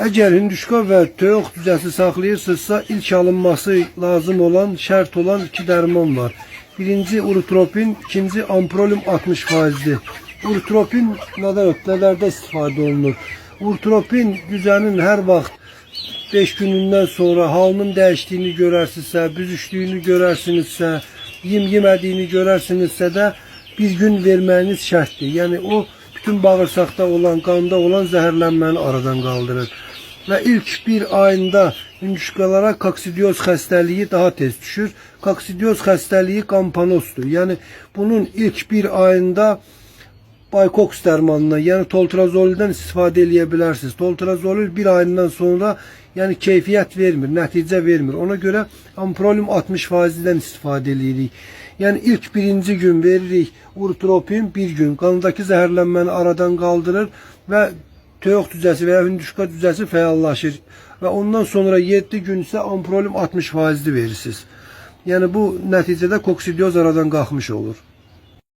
Eğer hündüşka ve toyuq düzəsi saxlayırsınızsa ilk alınması lazım olan, şart olan 2 dərman var. Birinci urutropin, ikinci amprolüm 60%'li. Urutropin nələrdə istifadə olunur? Urutropin düzənin hər vaxt 5 günündən sonra halının dəyişdiyini görərsinizsə, büzüşdüyünü görərsinizsə, yemədiyini görərsinizsə də bir gün verməyiniz şərtdir. Yəni o bütün bağırsaqda olan, qanda olan zəhərlənməni aradan qaldırır. Və ilk bir ayında hündüşkalara koksidioz xəstəliyi daha tez düşür. Koksidioz xəstəliyi qampanosdur. Yəni bunun ilk bir ayında Baykoks dərmanından, yəni toltrazoldan istifadə edə bilərsiniz. Toltrazol bir ayından sonra yəni keyfiyyət vermir, nəticə vermir. Ona görə amprolüm 60%'den istifadə edirik. Yəni ilk birinci gün veririk urutropin, bir gün qandakı zəhərlənməni aradan qaldırır və toyuq düzəsi və ya hündüşka düzəsi fəallaşır. Və ondan sonra 7 gün isə amprolüm 60%'li verirsiniz. Yəni bu nəticədə koksidioz aradan qalxmış olur.